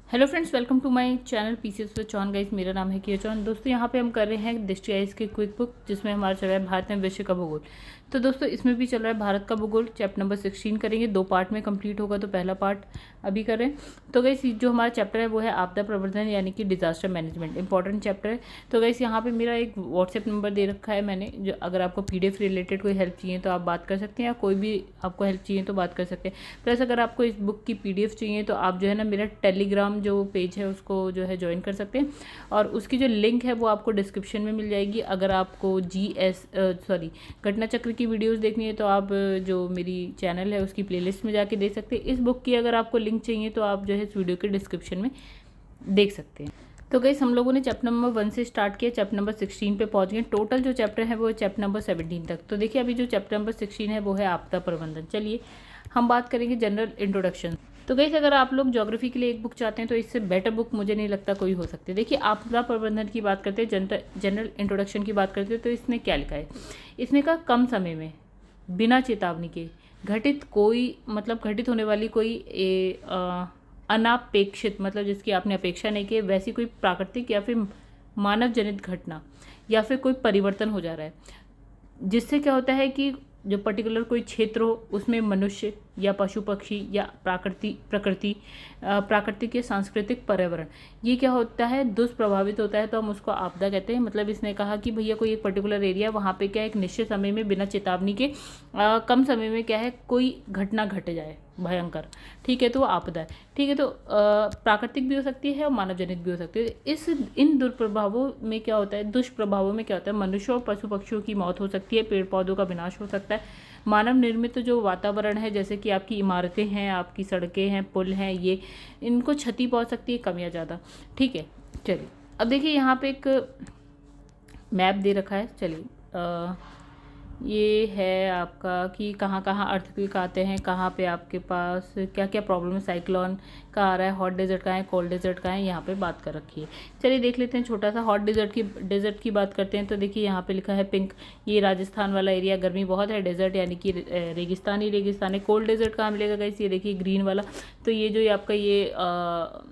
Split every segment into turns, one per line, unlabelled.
Hello friends, welcome to my channel PCS with Chauhan guys. मेरा नाम है किया चौहान। दोस्तों यहाँ पे हम कर रहे हैं दृष्टि आईएएस की क्विक बुक, जिसमें हमारा चल रहा है भारत में विश्व का भूगोल। तो दोस्तों इसमें भी चल रहा है भारत का भूगोल, चैप्टर नंबर 16 करेंगे। 2 पार्ट में कंप्लीट होगा, तो पहला पार्ट अभी करें। तो गाइस जो हमारा चैप्टर है वो है आपदा प्रबंधन यानी कि डिजास्टर मैनेजमेंट। इंपॉर्टेंट चैप्टर है। तो गाइस यहाँ पे मेरा एक व्हाट्सएप नंबर दे रखा है मैंने, जो अगर आपको पीडीएफ रिलेटेड कोई हेल्प चाहिए तो आप बात कर सकते हैं, या कोई भी आपको हेल्प चाहिए तो बात कर सकते हैं। प्लस अगर आपको इस बुक की पीडीएफ चाहिए तो आप जो है ना मेरा टेलीग्राम जो पेज है उसको जो है ज्वाइन कर सकते हैं, और उसकी जो लिंक है वो आपको डिस्क्रिप्शन में मिल जाएगी। अगर आपको घटना चक्र की वीडियोस देखनी है तो आप जो मेरी चैनल है उसकी प्लेलिस्ट में जाके देख सकते हैं। इस बुक की अगर आपको लिंक चाहिए तो आप जो है इस वीडियो के डिस्क्रिप्शन में देख सकते हैं। तो गाइस हम लोगों ने चैप्टर नंबर 1 से स्टार्ट किया, चैप्टर नंबर 16 पे पहुंच गए। टोटल जो चैप्टर है वो है चैप्टर नंबर 17 तक। तो देखिए अभी जो चैप्टर नंबर 16 है वो है आपदा प्रबंधन। चलिए हम बात करेंगे जनरल इंट्रोडक्शन। तो गाइस अगर आप लोग ज्योग्राफी के लिए एक बुक चाहते हैं तो इससे बेटर बुक मुझे नहीं लगता कोई हो सकती है। देखिए आपदा प्रबंधन की बात करते हैं, जनरल इंट्रोडक्शन की बात करते हैं, तो इसने क्या लिखा है। इसने कहा कम समय में बिना चेतावनी के घटित होने वाली कोई अनापेक्षित, मतलब जिसकी आपने अपेक्षा नहीं की, वैसी कोई प्राकृतिक या फिर मानव जनित घटना या फिर कोई परिवर्तन हो जा रहा है, जिससे क्या होता है कि जो पर्टिकुलर कोई क्षेत्र हो उसमें मनुष्य या पशु पक्षी या प्राकृतिक या सांस्कृतिक पर्यावरण, ये क्या होता है, दुष्प्रभावित होता है, तो हम उसको आपदा कहते हैं। मतलब इसने कहा कि भैया कोई एक पर्टिकुलर एरिया, वहाँ पे क्या एक निश्चित समय में बिना चेतावनी के कम समय में क्या है कोई घटना घट जाए भयंकर, ठीक है, तो वो आपदा है। ठीक है, तो प्राकृतिक भी हो सकती है और मानव जनित भी हो सकती है। इन दुष्प्रभावों में क्या होता है, दुष्प्रभावों में क्या होता है, मनुष्यों और पशु पक्षियों की मौत हो सकती है, पेड़ पौधों का विनाश हो सकता है, मानव निर्मित जो वातावरण है जैसे कि आपकी इमारतें हैं, आपकी सड़कें हैं, पुल हैं, ये इनको क्षति पहुंच सकती है कम या ज़्यादा। ठीक है, चलिए अब देखिए यहाँ पे एक मैप दे रखा है। चलिए ये है आपका कि कहाँ कहाँ अर्थक्वेक आते हैं, कहाँ पे आपके पास क्या क्या प्रॉब्लम है, साइक्लोन का आ रहा है, हॉट डेजर्ट का है, कोल्ड डेजर्ट का है, यहाँ पे बात कर रखी है। चलिए देख लेते हैं छोटा सा हॉट डेजर्ट की बात करते हैं। तो देखिए यहाँ पे लिखा है पिंक, ये राजस्थान वाला एरिया, गर्मी बहुत है, डेजर्ट यानी कि रेगिस्तान है। कोल्ड डेजर्ट कहाँ मिलेगा गाइस, ये देखिए ग्रीन वाला, तो ये जो आपका ये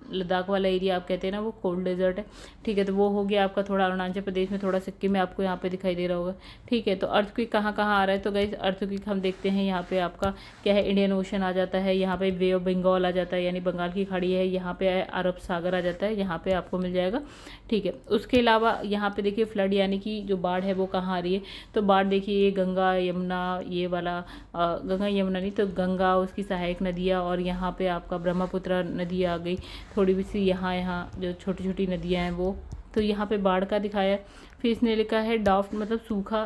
लद्दाख वाला एरिया आप कहते हैं ना, वो कोल्ड डेजर्ट है। ठीक है, तो वो हो गया आपका थोड़ा अरुणाचल प्रदेश में, थोड़ा सिक्किम में आपको यहाँ पे दिखाई दे रहा होगा। ठीक है, तो अर्थक्वेक कहाँ कहाँ आ रहा है, तो गाइस अर्थक्वेक हम देखते हैं यहाँ पे आपका क्या है, इंडियन ओशन आ जाता है, यहाँ पे बे ऑफ बंगाल आ जाता है, यानी बंगाल की खाड़ी है, यहाँ पे अरब सागर आ जाता है, यहाँ पे आपको मिल जाएगा। ठीक है, उसके अलावा यहाँ पे देखिए फ्लड यानी कि जो बाढ़ है वो कहाँ आ रही है, तो बाढ़ देखिए ये गंगा यमुना, ये वाला गंगा यमुना नहीं तो गंगा, उसकी सहायक नदियाँ, और यहाँ पे आपका ब्रह्मपुत्र नदी आ गई, थोड़ी भी सी यहाँ जो छोटी छोटी नदियाँ हैं वो, तो यहाँ पे बाढ़ का दिखाया है। फिर इसने लिखा है डाफ्ट, मतलब सूखा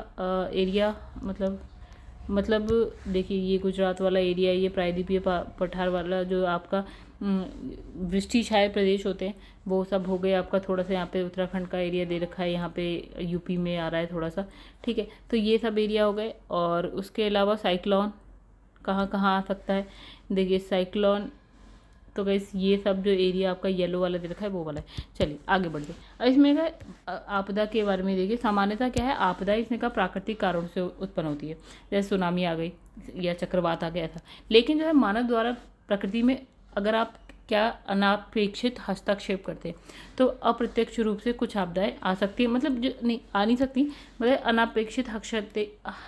एरिया, मतलब देखिए ये गुजरात वाला एरिया, ये प्रायद्वीपीय पठार वाला जो आपका वृष्टि छाये प्रदेश होते हैं वो सब हो गए आपका। थोड़ा सा यहाँ पे उत्तराखंड का एरिया दे रखा है, यहाँ पे यूपी में आ रहा है थोड़ा सा। ठीक है, तो ये सब एरिया हो गए। और उसके अलावा साइक्लोन कहाँ कहाँ आ सकता है, देखिए साइक्लोन, तो गैस ये सब जो एरिया आपका येलो वाला दे रखा है वो वाला है। चलिए आगे बढ़ते हैं। अब इसमें क्या आपदा के बारे में देखिए, सामान्यतः क्या है, आपदा इसने कहा प्राकृतिक कारणों से उत्पन्न होती है, जैसे सुनामी आ गई या चक्रवात आ गया था। लेकिन जो है मानव द्वारा प्रकृति में अगर आप क्या अनापेक्षित हस्तक्षेप करते हैं तो अप्रत्यक्ष रूप से कुछ आपदाएं आ सकती है, मतलब जो नहीं आ नहीं सकती, मतलब अनापेक्षित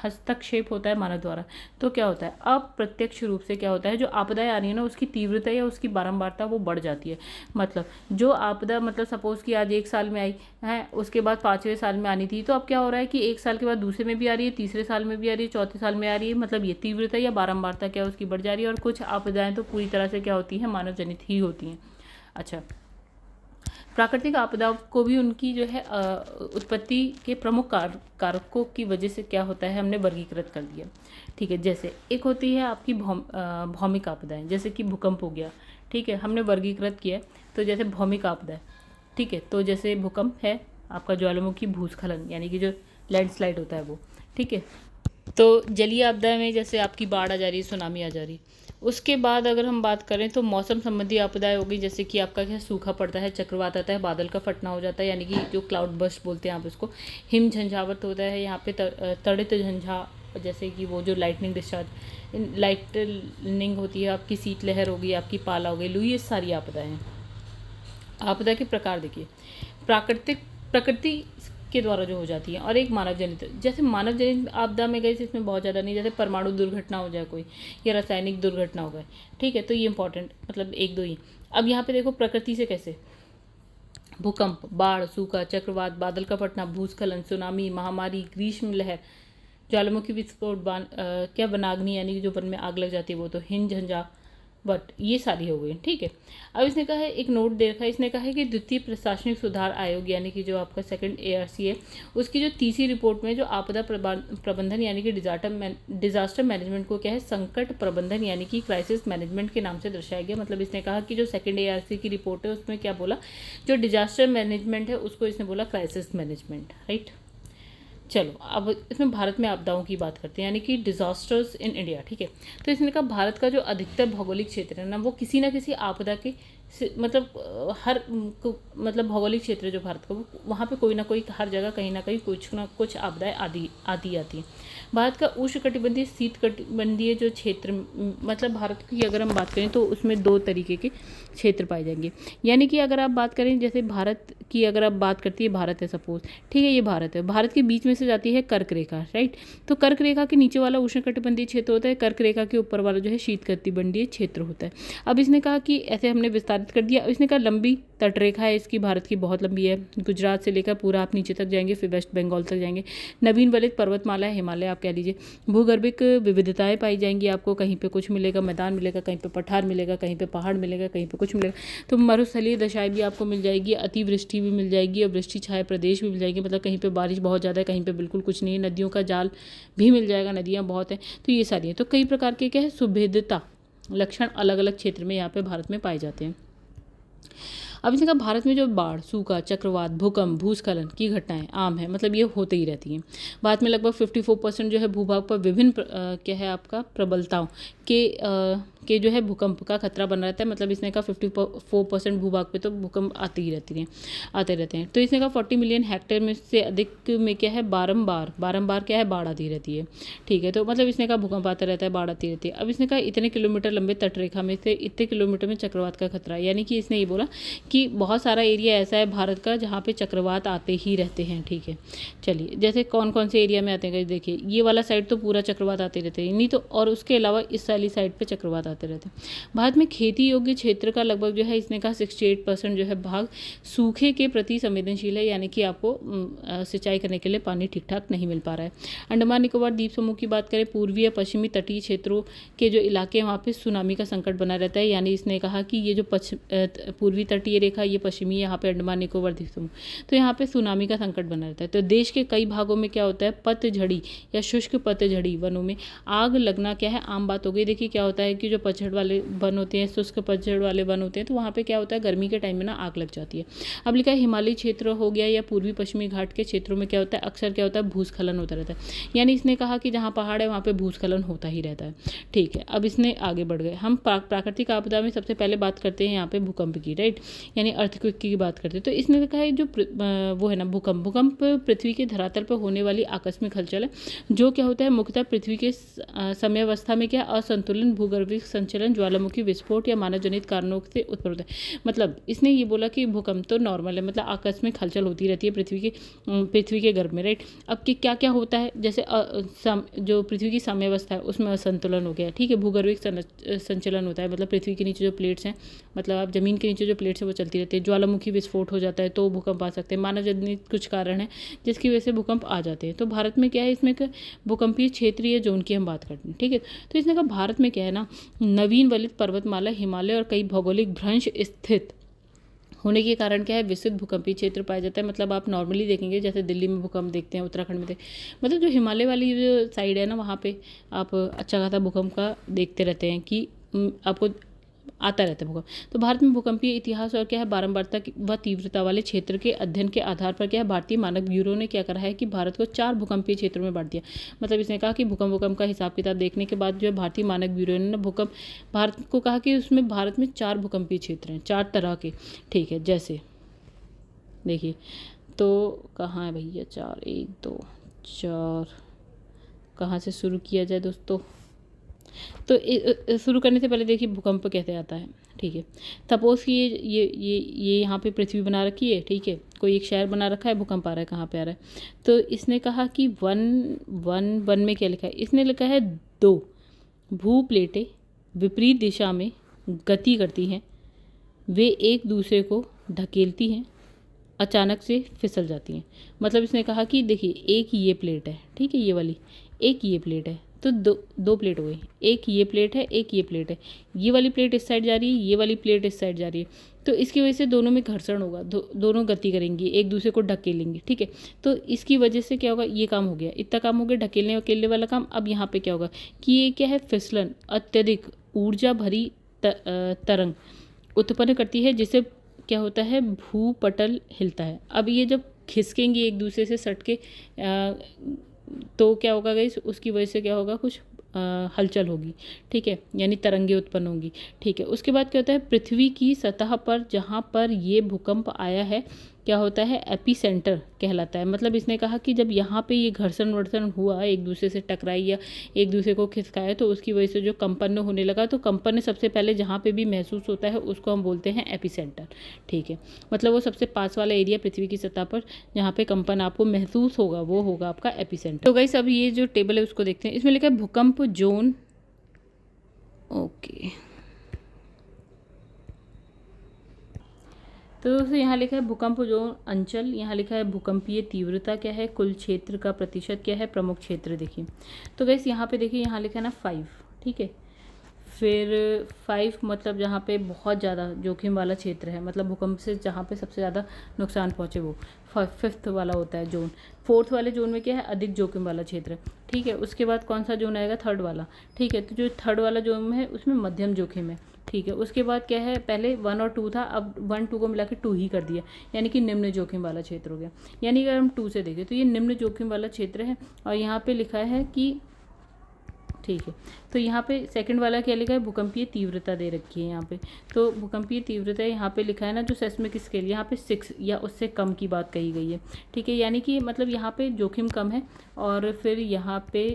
हस्तक्षेप होता है मानव द्वारा, तो क्या होता है अप्रत्यक्ष रूप से क्या होता है, जो आपदाएं आ रही है ना उसकी तीव्रता या उसकी बारंबारता वो बढ़ जाती है। मतलब जो आपदा, मतलब सपोज कि आज 1 साल में आई है, उसके बाद 5वें साल में आनी थी, तो अब क्या हो रहा है कि 1 साल के बाद दूसरे में भी आ रही है, तीसरे साल में भी आ रही है, चौथे साल में आ रही है, मतलब ये तीव्रता या बारंबारता क्या उसकी बढ़ जा रही है। और कुछ आपदाएं तो पूरी तरह से क्या होती है, मानव जनित ही होती हैं। अच्छा, प्राकृतिक आपदाओं को भी उनकी जो है उत्पत्ति के प्रमुख कारकों की वजह से क्या होता है, हमने वर्गीकृत कर दिया। ठीक है, जैसे एक होती है आपकी भौमिक आपदाएं, जैसे कि भूकंप हो गया। ठीक है, हमने वर्गीकृत किया, तो जैसे भौमिक आपदा है, ठीक है, तो जैसे भूकंप है आपका, ज्वालामुखी भूस्खलन यानी कि जो लैंडस्लाइड होता है वो। ठीक है, तो जलीय आपदा में जैसे आपकी बाढ़ आ जा रही है, सुनामी आ जा रही है। उसके बाद अगर हम बात करें तो मौसम संबंधी आपदाएं हो गई, जैसे कि आपका क्या सूखा पड़ता है, चक्रवात आता है, बादल का फटना हो जाता है, यानी कि जो क्लाउड बर्स्ट बोलते हैं आप इसको, हिम झंझावत होता है यहाँ पे, तड़ित झंझा, जैसे कि वो जो लाइटनिंग होती है आपकी, शीतलहर हो गई, आपकी पाला हो गई, लू, ये सारी आपदाएं हैं। आपदा के प्रकार देखिए, प्रकृति के द्वारा जो हो जाती है और एक मानव जनित। जैसे मानव जनित आपदा में गए इसमें बहुत ज़्यादा नहीं, जैसे परमाणु दुर्घटना हो जाए कोई, या रासायनिक दुर्घटना हो गए, ठीक है, तो ये इंपॉर्टेंट मतलब एक दो ही। अब यहाँ पे देखो प्रकृति से कैसे, भूकंप, बाढ़, सूखा, चक्रवात, बादल का फटना, भूस्खलन, सुनामी, महामारी, ग्रीष्म लहर, ज्वालामुखी विस्फोट, क्या वनाग्नि यानी कि जो वन में आग लग जाती है वो, तो हिम झंझा, बट ये सारी हो गई, ठीक है। अब इसने कहा है, एक नोट दे रखा है, इसने कहा है कि द्वितीय प्रशासनिक सुधार आयोग यानी कि जो आपका सेकंड ARC है, उसकी जो तीसरी रिपोर्ट में जो आपदा प्रबंधन यानी कि डिजास्टर मैनेजमेंट को क्या है, संकट प्रबंधन यानी कि क्राइसिस मैनेजमेंट के नाम से दर्शाया गया। मतलब इसने कहा कि जो सेकंड ARC की रिपोर्ट है उसमें क्या बोला, जो डिजास्टर मैनेजमेंट है उसको इसने बोला क्राइसिस मैनेजमेंट, राइट। चलो अब इसमें भारत में आपदाओं की बात करते हैं, यानी कि डिजास्टर्स इन इंडिया, ठीक है। तो इसने कहा भारत का जो अधिकतर भौगोलिक क्षेत्र है ना, वो किसी ना किसी आपदा के मतलब मतलब भौगोलिक क्षेत्र जो भारत का, वो वहाँ पे कोई ना कोई, हर जगह कहीं ना कहीं कुछ ना कुछ आपदाएं आती हैं। भारत का उष्णकटिबंधीय शीतकटिबंधीय जो क्षेत्र, मतलब भारत की अगर हम बात करें तो उसमें दो तरीके के क्षेत्र पाए जाएंगे। यानी कि अगर आप बात करें, जैसे भारत की अगर आप बात करती है, भारत है सपोज, ठीक है, ये भारत है, भारत के बीच में से जाती है कर्क रेखा, राइट। तो कर्क रेखा के नीचे वाला उष्णकटिबंधीय क्षेत्र होता है, कर्क रेखा के ऊपर वाला जो है शीतकटिबंधीय क्षेत्र होता है। अब इसने कहा कि ऐसे हमने विस्तारित कर दिया। इसने कहा लंबी तटरेखा है इसकी, भारत की बहुत लंबी है, गुजरात से लेकर पूरा आप नीचे तक जाएंगे, फिर वेस्ट बंगाल तक जाएंगे। नवीन वलित पर्वतमाला है, हिमालय आप कह लीजिए। भूगर्भिक विविधताएं पाई जाएंगी आपको, कहीं पे कुछ मिलेगा, मैदान मिलेगा, कहीं पे पठार मिलेगा, कहीं पे पहाड़ मिलेगा, कहीं पे कुछ मिलेगा। तो मरुस्थलीय दशाएं भी आपको मिल जाएगी, अतिवृष्टि भी मिल जाएगी और वृष्टि छाए प्रदेश भी मिल जाएंगे, मतलब कहीं पे बारिश बहुत ज़्यादा है, कहीं पे बिल्कुल कुछ नहीं है। नदियों का जाल भी मिल जाएगा, नदियाँ बहुत हैं, तो ये सारी हैं। तो कई प्रकार के क्या है, सुभेदता लक्षण अलग अलग क्षेत्र में यहाँ पे भारत में पाए जाते हैं। अब इसने कहा भारत में जो बाढ़, सूखा, चक्रवात, भूकंप, भूस्खलन की घटनाएं आम है, मतलब ये होते ही रहती हैं। भारत में लगभग 54% जो है भूभाग पर विभिन्न क्या है आपका प्रबलताओं के जो है भूकंप का खतरा बना रहता है। मतलब इसने कहा 54% भूभाग पे तो भूकंप आते रहते हैं। तो इसने कहा 40 मिलियन हेक्टेयर में से अधिक में क्या है, बारंबार क्या है, बाढ़ आती रहती है, ठीक है। तो मतलब इसने कहा भूकंप आता रहता है, बाढ़ आती रहती है। अब इसने कहा इतने किलोमीटर लंबे तटरेखा में से इतने किलोमीटर में चक्रवात का खतरा, यानी कि इसने ये बोला कि बहुत सारा एरिया ऐसा है भारत का जहाँ पे चक्रवात आते ही रहते हैं, ठीक है। चलिए, जैसे कौन कौन से एरिया में आते हैं, देखिए ये वाला साइड तो पूरा चक्रवात आते रहते हैं, नहीं तो और उसके अलावा इस वाली साइड पे चक्रवात आते रहते हैं। भारत में खेती योग्य क्षेत्र का लगभग जो है, इसने कहा 68% जो है भाग सूखे के प्रति संवेदनशील है, यानी कि आपको सिंचाई करने के लिए पानी ठीक ठाक नहीं मिल पा रहा है। अंडमान निकोबार द्वीप समूह की बात करें, पूर्वी या पश्चिमी तटीय क्षेत्रों के जो इलाके हैं वहाँ पे सुनामी का संकट बना रहता है, यानी इसने कहा कि ये जो पूर्वी तटीय रेखा, ये पश्चिमी, यहाँ पे अंडमान निकोबार द्वीप समूह, तो यहाँ पे सुनामी का संकट बना रहता है। तो देश के कई भागों में क्या होता है, पतझड़ी या शुष्क पतझड़ी वनों में आग लगना क्या है, आम बात हो गई। देखिए क्या होता है कि जो पतझड़ वाले वन होते हैं, शुष्क पतझड़ वाले वन होते हैं, तो वहाँ पे क्या होता है, गर्मी के टाइम में ना आग लग जाती है। अब लिखा है हिमालयी क्षेत्र हो गया या पूर्वी पश्चिमी घाट के क्षेत्रों में क्या होता है, अक्सर क्या होता है, भूस्खलन होता रहता है। यानी इसने कहा कि जहाँ पहाड़ है वहाँ पे भूस्खलन होता ही रहता है, ठीक है। अब इसने आगे बढ़ गए, हम प्राकृतिक आपदा में सबसे पहले बात करते हैं यहाँ पे भूकंप की, राइट, यानी अर्थक्वेक की बात करते हैं। तो इसने कहा है जो वो है ना भूकंप पृथ्वी के धरातल पर होने वाली आकस्मिक हलचल है, जो क्या होता है मुख्यतः पृथ्वी के समयावस्था में क्या असंतुलन, भूगर्भिक संचलन, ज्वालामुखी विस्फोट या मानव जनित कारणों से उत्पन्न होता है। मतलब इसने ये बोला कि भूकंप तो नॉर्मल है, मतलब आकस्मिक हलचल होती रहती है पृथ्वी के गर्भ में, राइट। अब कि क्या क्या होता है, जैसे जो पृथ्वी की साम्यावस्था है उसमें असंतुलन हो गया, ठीक है। भूगर्भिक संचलन होता है, मतलब पृथ्वी के नीचे जो प्लेट्स हैं, मतलब आप जमीन के नीचे जो प्लेट्स हैं वो चलती रहती है। ज्वालामुखी विस्फोट हो जाता है तो भूकंप आ सकते हैं। मानव जनित कुछ कारण है जिसकी वजह से भूकंप आ जाते हैं। तो भारत में क्या है, इसमें भूकंपीय क्षेत्रीय जोन की हम बात करते हैं, ठीक है। तो इसने कहा भारत में क्या है ना, नवीन वलित पर्वतमाला, हिमालय और कई भौगोलिक भ्रंश स्थित होने के कारण क्या है, विस्तृत भूकंपीय क्षेत्र पाया जाता है। मतलब आप नॉर्मली देखेंगे जैसे दिल्ली में भूकंप देखते हैं, उत्तराखंड में मतलब जो हिमालय वाली जो साइड है ना, वहाँ पे आप अच्छा खासा भूकंप का देखते रहते हैं कि आपको आता रहता है भूकंप। तो भारत में भूकंपीय इतिहास और क्या है, बारंबारता व तीव्रता वाले क्षेत्र के अध्ययन के आधार पर क्या है, भारतीय मानक ब्यूरो ने क्या करा है कि भारत को 4 भूकंपीय क्षेत्रों में बांट दिया। मतलब इसने कहा कि भूकंप का हिसाब किताब देखने के बाद जो है भारतीय मानक ब्यूरो ने भारत को कहा कि उसमें भारत में 4 भूकंपीय क्षेत्र हैं, 4 तरह के, ठीक है। जैसे देखिए, तो कहाँ है भैया 4, 1 2 4, कहाँ से शुरू किया जाए दोस्तों। तो शुरू करने से पहले देखिए भूकंप कैसे आता है, ठीक है। सपोज़ कि ये यहाँ पे पृथ्वी बना रखी है, ठीक है, कोई एक शहर बना रखा है, भूकंप आ रहा है, कहाँ पे आ रहा है, तो इसने कहा कि वन में क्या लिखा है, इसने लिखा है 2 भू प्लेटें विपरीत दिशा में गति करती हैं, वे एक दूसरे को ढकेलती हैं, अचानक से फिसल जाती हैं। मतलब इसने कहा कि देखिए एक ये प्लेट है, ठीक है, ये वाली, एक ये प्लेट है, तो दो प्लेट हो गई, एक ये प्लेट है, एक ये प्लेट है, ये वाली प्लेट इस साइड जा रही है, ये वाली प्लेट इस साइड जा रही है, तो इसकी वजह से दोनों में घर्षण होगा, दोनों गति करेंगी, एक दूसरे को ढकेलेंगी, ठीक है। तो इसकी वजह से क्या होगा, ये काम हो गया, इतना काम हो गया ढकेलने अकेले वाला काम। अब यहाँ पे क्या होगा कि ये क्या है, फिसलन अत्यधिक ऊर्जा भरी तरंग उत्पन्न करती है, जिससे क्या होता है, भूपटल हिलता है। अब ये जब खिसकेंगी एक दूसरे से सट के तो क्या होगा गाइस, उसकी वजह से क्या होगा, कुछ हलचल होगी, ठीक है, यानी तरंगे उत्पन्न होंगी, ठीक है। उसके बाद क्या होता है, पृथ्वी की सतह पर जहाँ पर ये भूकंप आया है क्या होता है, एपीसेंटर कहलाता है। मतलब इसने कहा कि जब यहाँ पे ये घर्षण वर्षण हुआ, एक दूसरे से टकराई या एक दूसरे को खिसकाया, तो उसकी वजह से जो कंपन होने लगा, तो कंपन सबसे पहले जहाँ पे भी महसूस होता है उसको हम बोलते हैं एपीसेंटर, ठीक है। मतलब वो सबसे पास वाला एरिया पृथ्वी की सतह पर जहाँ पे कंपन आपको महसूस होगा वो होगा आपका एपीसेंटर। तो गाइस अब ये जो टेबल है उसको देखते हैं। इसमें लिखा है भूकंप जोन, ओके, तो दोस्तों यहाँ लिखा है भूकंप जोन अंचल, यहाँ लिखा है भूकंपीय तीव्रता क्या है, कुल क्षेत्र का प्रतिशत क्या है, प्रमुख क्षेत्र देखिए। तो गैस यहाँ पे देखिए, यहाँ लिखा है ना 5, ठीक है, फिर 5 मतलब जहाँ पे बहुत ज़्यादा जोखिम वाला क्षेत्र है, मतलब भूकंप से जहाँ पे सबसे ज़्यादा नुकसान पहुँचे वो 5th वाला होता है जोन। 4th वाले जोन में क्या है, अधिक जोखिम वाला क्षेत्र, ठीक है। उसके बाद कौन सा जोन आएगा, 3rd वाला, ठीक है। तो जो 3rd वाला जोन है उसमें मध्यम जोखिम है, ठीक है। उसके बाद क्या है, पहले 1 और 2 था, अब 1 2 को मिला के 2 ही कर दिया, यानी कि निम्न जोखिम वाला क्षेत्र हो गया। यानी अगर हम 2 से देखें तो ये निम्न जोखिम वाला क्षेत्र है, और यहाँ पे लिखा है कि, ठीक है, तो यहाँ पे सेकंड वाला क्या लिखा है, भूकंपीय तीव्रता दे रखी है यहाँ पे। तो भूकंपीय तीव्रता यहाँ पे लिखा है ना, जो सेस्मिक स्केल, यहाँ पे 6 या उससे कम की बात कही गई है, ठीक है। यानी कि मतलब यहाँ पे जोखिम कम है, और फिर यहाँ पे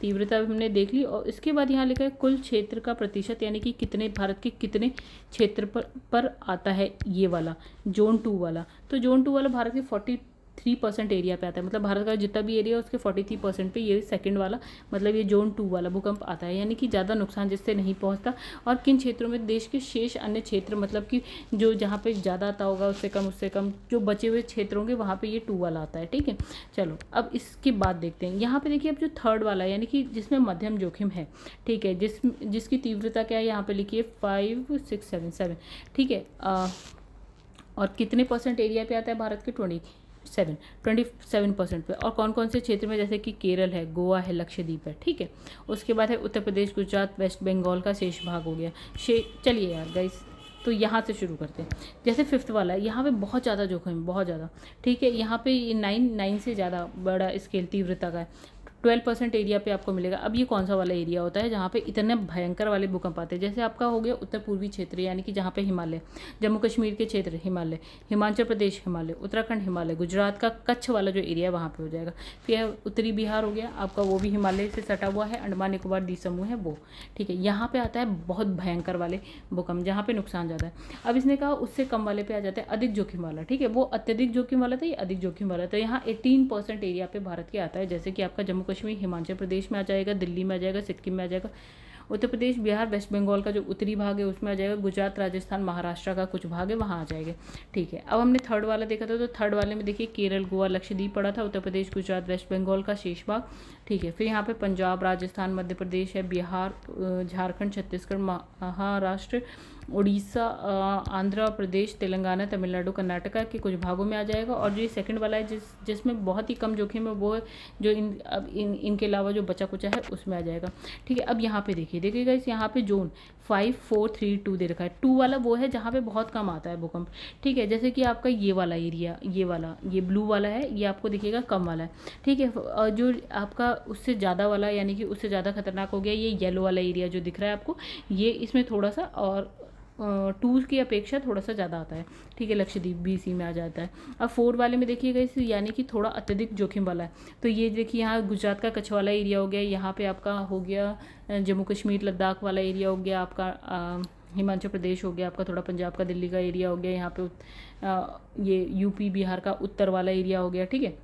तीव्रता हमने देख ली। और इसके बाद यहाँ लिखा है कुल क्षेत्र का प्रतिशत, यानी कि कितने, भारत के कितने क्षेत्र पर आता है ये वाला जोन 2 वाला। तो जोन 2 वाला भारत के 43% एरिया पे आता है, मतलब भारत का जितना भी एरिया है उसके 43% पे ये सेकंड वाला, मतलब ये जोन 2 वाला भूकंप आता है, यानी कि ज़्यादा नुकसान जिससे नहीं पहुंचता। और किन क्षेत्रों में, देश के शेष अन्य क्षेत्र, मतलब कि जो जहाँ पे ज़्यादा आता होगा उससे कम जो बचे हुए क्षेत्र होंगे वहाँ पे ये 2 वाला आता है, ठीक है। चलो अब इसके बाद देखते हैं, यहाँ पे देखिए अब जो 3rd वाला है, यानी कि जिसमें मध्यम जोखिम है, ठीक है, जिसकी तीव्रता क्या है, यहाँ पे लिखिए 5 6 7 7, ठीक है। और कितने % एरिया पे आता है भारत के, 27% पे। और कौन कौन से क्षेत्र में, जैसे कि केरल है, गोवा है, लक्षद्वीप है, ठीक है। उसके बाद है उत्तर प्रदेश, गुजरात, वेस्ट बंगाल का शेष भाग हो गया। चलिए यार गाइस, तो यहाँ से शुरू करते हैं। जैसे 5th वाला है, यहाँ पे बहुत ज़्यादा जोखिम, बहुत ज़्यादा, ठीक है। यहाँ पे 9 से ज़्यादा बड़ा स्केल तीव्रता का है, 12% एरिया पे आपको मिलेगा। अब ये कौन सा वाला एरिया होता है जहाँ पे इतने भयंकर वाले भूकंप आते हैं, जैसे आपका हो गया उत्तर पूर्वी क्षेत्र, यानी कि जहाँ पे हिमालय, जम्मू कश्मीर के क्षेत्र हिमालय, हिमाचल प्रदेश हिमालय, उत्तराखंड हिमालय, गुजरात का कच्छ वाला जो एरिया वहाँ पे हो जाएगा। फिर उत्तरी बिहार हो गया आपका, वो भी हिमालय से सटा हुआ है, अंडमान निकोबार द्वीप समूह है वो, ठीक है। यहाँ पे आता है बहुत भयंकर वाले भूकंप, जहाँ पे नुकसान ज़्यादा है। अब इसने कहा उससे कम वाले पे आ जाता है अधिक जोखिम वाला, ठीक है। वो अत्यधिक जोखिम वाला था, ये अधिक जोखिम वाला था। यहाँ 18% एरिया पे भारत के आता है, जैसे कि आपका जम्मू कश्मीर, हिमाचल प्रदेश में आ जाएगा, दिल्ली में आ जाएगा, सिक्किम में आ जाएगा, उत्तर प्रदेश, बिहार, वेस्ट बंगाल का जो उत्तरी भाग है उसमें आ जाएगा, गुजरात, राजस्थान, महाराष्ट्र का कुछ भाग है वहाँ आ जाएगा, ठीक है। अब हमने 3rd वाला देखा था, तो 3rd वाले में देखिए केरल, गोवा, लक्षद्वीप पड़ा था, उत्तर प्रदेश, गुजरात, वेस्ट बंगाल का शेष भाग, ठीक है। फिर यहाँ पे पंजाब, राजस्थान, मध्य प्रदेश है, बिहार, झारखंड, छत्तीसगढ़, महाराष्ट्र, उड़ीसा, आंध्र प्रदेश, तेलंगाना, तमिलनाडु, कर्नाटका के कुछ भागों में आ जाएगा। और जो ये सेकंड वाला है जिसमें बहुत ही कम जोखिम है, वो है जो इनके अलावा जो बचा कुचा है उसमें आ जाएगा, ठीक है। अब यहाँ पे देखिएगा इस यहाँ पे जोन 5 4 3 2 दे रखा है। 2 वाला वो है जहाँ पे बहुत कम आता है भूकंप, ठीक है। जैसे कि आपका ये वाला एरिया, ये ब्लू वाला है, ये आपको दिखेगा कम वाला है, ठीक है। और जो आपका उससे ज़्यादा वाला, यानी कि उससे ज़्यादा खतरनाक हो गया ये येलो वाला एरिया जो दिख रहा है आपको, ये इसमें थोड़ा सा और 2 की अपेक्षा थोड़ा सा ज़्यादा आता है, ठीक है। लक्षद्वीप भी इसी में आ जाता है। अब 4 वाले में देखिएगा इस, यानी कि थोड़ा अत्यधिक जोखिम वाला है, तो ये देखिए यहाँ गुजरात का कच्छ वाला एरिया हो गया, यहाँ पे आपका हो गया जम्मू कश्मीर लद्दाख वाला एरिया हो गया, आपका हिमाचल प्रदेश हो गया आपका, थोड़ा पंजाब का, दिल्ली का एरिया हो गया, यहाँ पे ये यूपी बिहार का उत्तर वाला एरिया हो गया, ठीक है।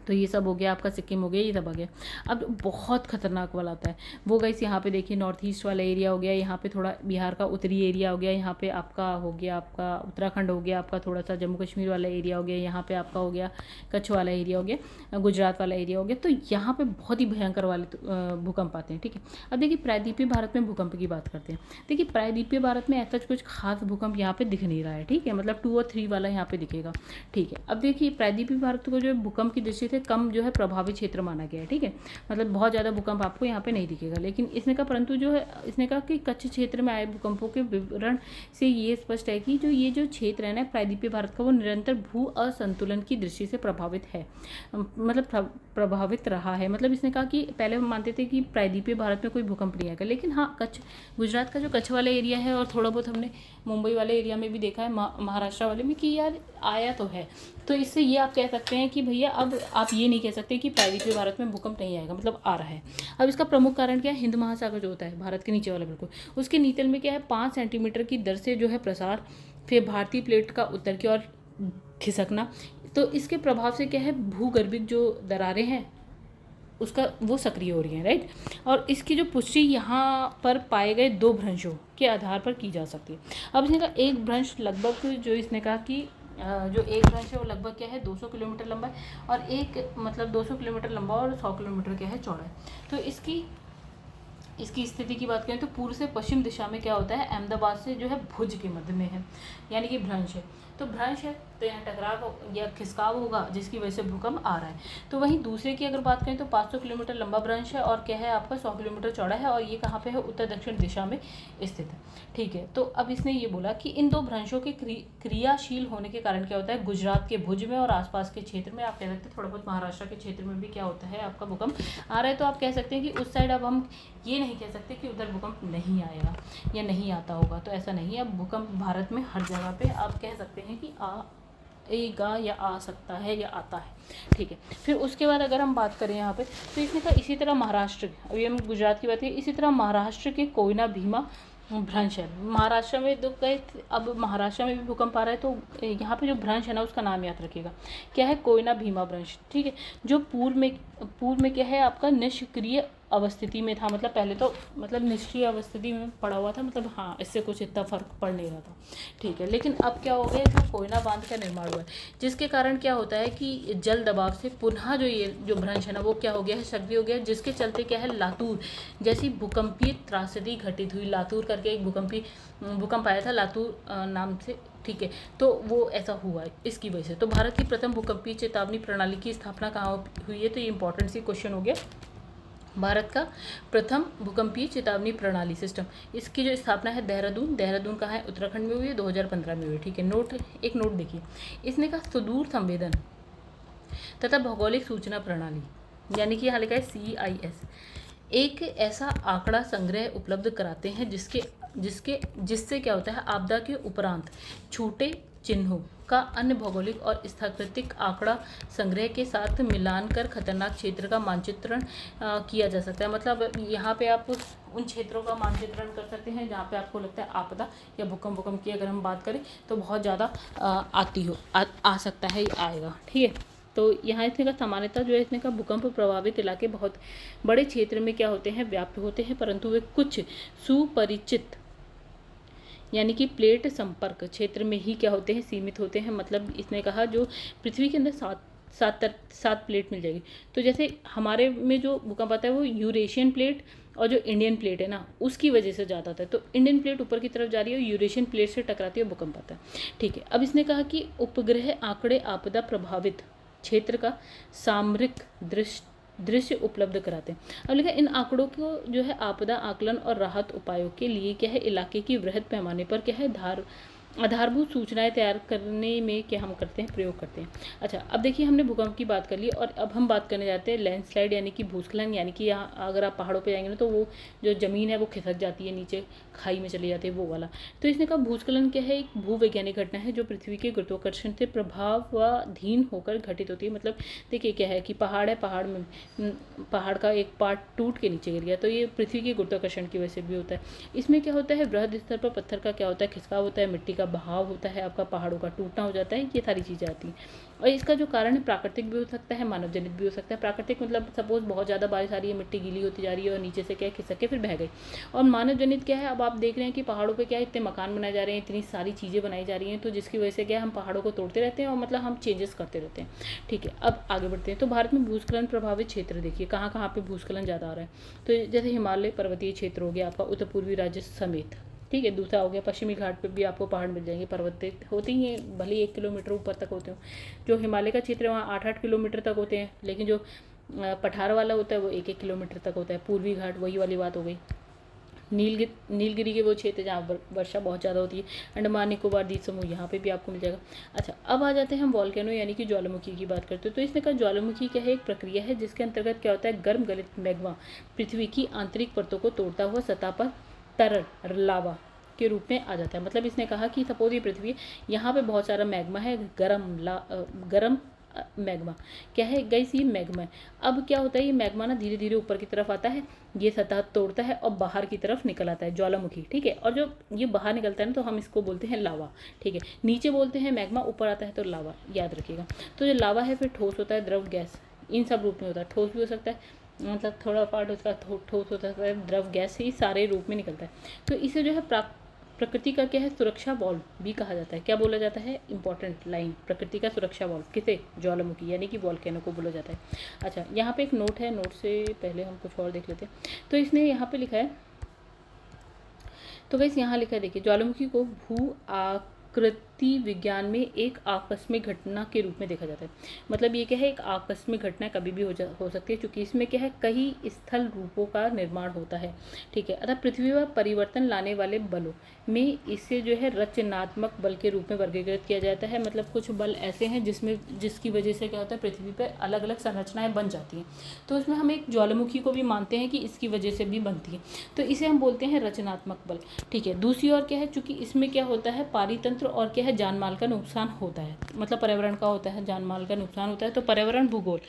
तो ये सब हो गया आपका, सिक्किम हो गया, ये सब आ गया। अब बहुत खतरनाक वाला आता है वो गाइस, यहाँ पे देखिए नॉर्थ ईस्ट वाला एरिया हो गया, यहाँ पे थोड़ा बिहार का उत्तरी एरिया हो गया, यहाँ पे आपका हो गया आपका उत्तराखंड हो गया आपका, थोड़ा सा जम्मू कश्मीर वाला एरिया हो गया, यहाँ पे आपका हो गया कच्छ वाला एरिया हो गया, गुजरात वाला एरिया हो गया। तो यहाँ पे बहुत ही भयंकर वाले भूकंप आते हैं, ठीक है। अब देखिए प्रायद्वीपीय भारत में भूकंप की बात करते हैं। देखिए प्रायद्वीपीय भारत में ऐसा कुछ खास भूकंप यहाँ पे दिख नहीं रहा है, ठीक है, मतलब 2 और 3 वाला यहाँ पे दिखेगा, ठीक है। अब देखिए प्रायद्वीपीय भारत को जो है भूकंप की दृष्टि से कम जो है प्रभावित क्षेत्र माना गया है, ठीक है, मतलब बहुत ज़्यादा भूकंप आपको यहाँ पे नहीं दिखेगा। लेकिन इसने कहा, परंतु जो है इसने कहा कि कच्छ क्षेत्र में आए भूकंपों के विवरण से ये स्पष्ट है कि ये जो क्षेत्र है ना प्रायद्वीपीय भारत का, वो निरंतर भू असंतुलन की दृष्टि से प्रभावित है, मतलब प्रभावित रहा है। मतलब इसने कहा कि पहले हम मानते थे कि प्रायद्वीपीय भारत में कोई भूकंप नहीं आएगा, लेकिन हाँ कच्छ, गुजरात का जो कच्छ वाला एरिया है और थोड़ा बहुत हमने मुंबई वाले एरिया में भी देखा है, महाराष्ट्र वाले में, कि यार आया तो है। तो इससे ये आप कह सकते हैं कि भैया अब आप ये नहीं कह सकते कि प्रायद्वीपीय भारत में भूकंप नहीं आएगा, मतलब आ रहा है। अब इसका प्रमुख कारण क्या है, हिंद महासागर जो होता है भारत के नीचे वाला बिल्कुल, उसके नीतल में क्या है 5 सेंटीमीटर की दर से जो है प्रसार, फिर भारतीय प्लेट का उत्तर की ओर खिसकना। तो इसके प्रभाव से क्या है, भूगर्भिक जो दरारें हैं उसका वो सक्रिय हो रही है, राइट। और इसकी जो पुष्टि यहाँ पर पाए गए 2 भ्रंशों के आधार पर की जा सकती है। अब इसने कहा एक भ्रंश लगभग, जो इसने कहा कि जो एक भ्रंश है वो लगभग क्या है 200 किलोमीटर लंबा है, और एक मतलब 200 किलोमीटर लंबा और 100 किलोमीटर क्या है चौड़ा है। तो इसकी स्थिति की बात करें तो पूर्व से पश्चिम दिशा में क्या होता है, अहमदाबाद से जो है भुज के मध्य में है, यानी कि भ्रंश है। तो भ्रंश है तो यहाँ टकराव या खिसकाव होगा, जिसकी वजह से भूकंप आ रहा है। तो वहीं दूसरे की अगर बात करें तो 500 किलोमीटर लंबा भ्रंश है और क्या है आपका 100 किलोमीटर चौड़ा है, और ये कहाँ पे है, उत्तर दक्षिण दिशा में स्थित है, ठीक है। तो अब इसने ये बोला कि इन 2 भ्रंशों के क्रियाशील होने के कारण क्या होता है, गुजरात के भुज में और आसपास के क्षेत्र में, आप कह सकते हैं थोड़ा बहुत महाराष्ट्र के क्षेत्र में भी क्या होता है आपका भूकंप आ रहा है। तो आप कह सकते हैं कि उस साइड अब हम ये नहीं कह सकते कि उधर भूकंप नहीं आएगा या नहीं आता होगा, तो ऐसा नहीं है। अब भूकंप भारत में हर जगह पे आप कह सकते हैं कि आएगा या आ सकता है या आता है, ठीक है। फिर उसके बाद अगर हम बात करें यहाँ पे, तो इसने कहा इसी तरह महाराष्ट्र, अभी हम गुजरात की बात करें, इसी तरह महाराष्ट्र के कोयना भीमा भ्रंश है। महाराष्ट्र में तो गए, अब महाराष्ट्र में भी भूकंप आ रहा है, तो यहाँ पे जो भ्रंश है ना उसका नाम याद रखिएगा, क्या है, कोयना भीमा भ्रंश, ठीक है। जो पूर्व में क्या है आपका निष्क्रिय अवस्थिति में था, मतलब पहले तो मतलब निष्क्रिय अवस्थिति में पड़ा हुआ था, मतलब हाँ इससे कुछ इतना फर्क पड़ नहीं रहा था, ठीक है। लेकिन अब क्या हो गया, इसमें कोयना बांध का निर्माण हुआ है, जिसके कारण क्या होता है कि जल दबाव से पुनः जो भ्रंश है ना वो क्या हो गया है, सक्रिय हो गया है, जिसके चलते क्या है, लातूर जैसी भूकंपीय त्रासदी घटित हुई। लातूर करके एक भूकंप आया था लातूर नाम से, ठीक है। तो वो ऐसा हुआ है इसकी वजह से। तो भारत की प्रथम भूकंपीय चेतावनी प्रणाली की स्थापना कहाँ हुई है, तो ये इंपॉर्टेंट सी क्वेश्चन हो गया। भारत का प्रथम भूकंपीय चेतावनी प्रणाली सिस्टम, इसकी जो स्थापना है देहरादून कहाँ है, उत्तराखंड में हुई है, 2015 में हुई, ठीक है। एक नोट देखिए, इसने कहा सुदूर संवेदन तथा भौगोलिक सूचना प्रणाली, यानी कि यहाँ लिखा है CIS, एक ऐसा आंकड़ा संग्रह उपलब्ध कराते हैं जिससे क्या होता है, आपदा के उपरांत छूटे चिन्हों का अन्य भौगोलिक और स्थाकृतिक आंकड़ा संग्रह के साथ मिलान कर खतरनाक क्षेत्र का मानचित्रण किया जा सकता है। मतलब यहाँ पे आप उन क्षेत्रों का मानचित्रण कर सकते हैं जहाँ पे आपको लगता है आपदा या भूकंप की अगर हम बात करें तो बहुत ज़्यादा आ सकता है, आएगा, ठीक है। तो यहाँ इसने का सामान्यतः जो है, इसने का भूकंप प्रभावित इलाके बहुत बड़े क्षेत्र में क्या होते हैं, व्याप्त होते हैं, परंतु वे कुछ सुपरिचित यानी कि प्लेट संपर्क क्षेत्र में ही क्या होते हैं, सीमित होते हैं। मतलब इसने कहा जो पृथ्वी के अंदर सात प्लेट मिल जाएगी। तो जैसे हमारे में जो भूकंप आता है वो यूरेशियन प्लेट और जो इंडियन प्लेट है ना उसकी वजह से ज़्यादा आता है। तो इंडियन प्लेट ऊपर की तरफ जा रही है और यूरेशियन प्लेट से टकराती है, भूकंप आता है, ठीक है। अब इसने कहा कि उपग्रह आंकड़े आपदा प्रभावित क्षेत्र का सामरिक दृश्य उपलब्ध कराते हैं। अब लिखा इन आंकड़ों को जो है आपदा आकलन और राहत उपायों के लिए क्या है, इलाके की वृहद पैमाने पर क्या है आधारभूत सूचनाएं तैयार करने में क्या हम करते हैं, प्रयोग करते हैं। अच्छा, अब देखिए हमने भूकंप की बात कर ली और अब हम बात करने जाते हैं लैंडस्लाइड यानी कि भूस्खलन, यानी कि यहाँ अगर आप पहाड़ों पे जाएंगे ना तो वो जो ज़मीन है वो खिसक जाती है, नीचे खाई में चली जाती है, वो वाला। तो इसने कहा भूस्खलन क्या है, एक भूवैज्ञानिक घटना है जो पृथ्वी के गुरुत्वाकर्षण से प्रभावाधीन होकर घटित होती है। मतलब देखिए क्या है कि पहाड़ है, पहाड़ का एक पार्ट टूट के नीचे गिर गया, तो ये पृथ्वी के गुरुत्वाकर्षण की वजह से भी होता है। इसमें क्या होता है, वृहद स्तर पर पत्थर का क्या होता है, खिसकाव होता है, मिट्टी का बहाव होता है, आपका पहाड़ों का टूटना हो जाता है, ये सारी चीज़ें आती हैं। और इसका जो कारण है प्राकृतिक भी हो सकता है, मानव जनित भी हो सकता है। प्राकृतिक मतलब सपोज बहुत ज़्यादा बारिश आ रही है, मिट्टी गीली होती जा रही है और नीचे से क्या खिसक के फिर बह गई। और मानव जनित क्या है, अब आप देख रहे हैं कि पहाड़ों पे क्या है, इतने मकान बनाए जा रहे हैं, इतनी सारी चीज़ें बनाई जा रही हैं, तो जिसकी वजह से क्या है, हम पहाड़ों को तोड़ते रहते हैं और मतलब हम चेंजेस करते रहते हैं। ठीक है, अब आगे बढ़ते हैं। तो भारत में भूस्खलन प्रभावित क्षेत्र देखिए कहाँ कहाँ पे भूस्खलन ज़्यादा आ रहा है। तो जैसे हिमालय पर्वतीय क्षेत्र हो गया आपका, उत्तर पूर्वी राज्य समेत। ठीक है, दूसरा हो गया पश्चिमी घाट पे भी आपको पहाड़ मिल जाएंगे, पर्वत होते ही हैं, भले 1 किलोमीटर ऊपर तक होते हो। जो हिमालय का क्षेत्र है वहाँ 8-8 किलोमीटर तक होते हैं, लेकिन जो पठार वाला होता है वो 1-1 किलोमीटर तक होता है। पूर्वी घाट वही वाली बात हो गई। नीलगिरी के वो क्षेत्र जहाँ वर्षा बहुत ज़्यादा होती है, अंडमान निकोबार द्वीप समूह, यहाँ पे भी आपको मिल जाएगा। अच्छा, अब आ जाते हैं हम वॉल्केनो यानी कि ज्वालामुखी की बात करते हैं। तो इसने कहा ज्वालामुखी क्या है, एक प्रक्रिया है जिसके अंतर्गत क्या होता है, गर्म गलित मैग्मा पृथ्वी की आंतरिक परतों को तोड़ता हुआ सतह पर तरल लावा के रूप में आ जाता है। मतलब इसने कहा कि सपोज ये पृथ्वी, यहाँ पे बहुत सारा मैग्मा है, गरम मैग्मा क्या है गाइस, ये मैग्मा है। अब क्या होता है, ये मैग्मा ना धीरे धीरे ऊपर की तरफ आता है, ये सतह तोड़ता है और बाहर की तरफ निकल आता है, ज्वालामुखी। ठीक है, और जो ये बाहर निकलता है ना तो हम इसको बोलते हैं लावा। ठीक है, नीचे बोलते हैं मैग्मा, ऊपर आता है तो लावा, याद रखिएगा। तो जो लावा है फिर ठोस होता है, द्रव, गैस, इन सब रूप में होता है। ठोस भी हो सकता है, मतलब थोड़ा पार्ट उसका ठोस हो सकता है, द्रव, गैस, ही सारे रूप में निकलता है। तो इसे जो है प्रकृति का क्या है, सुरक्षा बॉल भी कहा जाता है। क्या बोला जाता है, इंपॉर्टेंट लाइन, प्रकृति का सुरक्षा बॉल किसे, ज्वालामुखी यानी कि वॉल्केनो को बोला जाता है। अच्छा, यहाँ पे एक नोट है, नोट से पहले हम कुछ और देख लेते हैं। तो इसने यहाँ पे लिखा है, तो वैसे यहाँ लिखा है देखिए, ज्वालामुखी को भू आकृति विज्ञान में एक आकस्मिक घटना के रूप में देखा जाता है। मतलब ये क्या है, एक आकस्मिक घटना कभी भी हो सकती है, क्योंकि इसमें क्या है, कई स्थल रूपों का निर्माण होता है। ठीक है, अतः पृथ्वी पर परिवर्तन लाने वाले बलों में इसे जो है रचनात्मक बल के रूप में वर्गीकृत किया जाता है। मतलब कुछ बल ऐसे हैं जिसकी वजह से क्या होता है, पृथ्वी पर अलग अलग संरचनाएं बन जाती हैं। तो इसमें हम एक ज्वालामुखी को भी मानते हैं कि इसकी वजह से भी बनती है, तो इसे हम बोलते हैं रचनात्मक बल। ठीक है, दूसरी ओर क्या है, चूंकि इसमें क्या होता है, पारितंत्र और क्या है, जानमाल का नुकसान होता है, मतलब पर्यावरण का होता है, जानमाल का नुकसान होता है। तो पर्यावरण भूगोल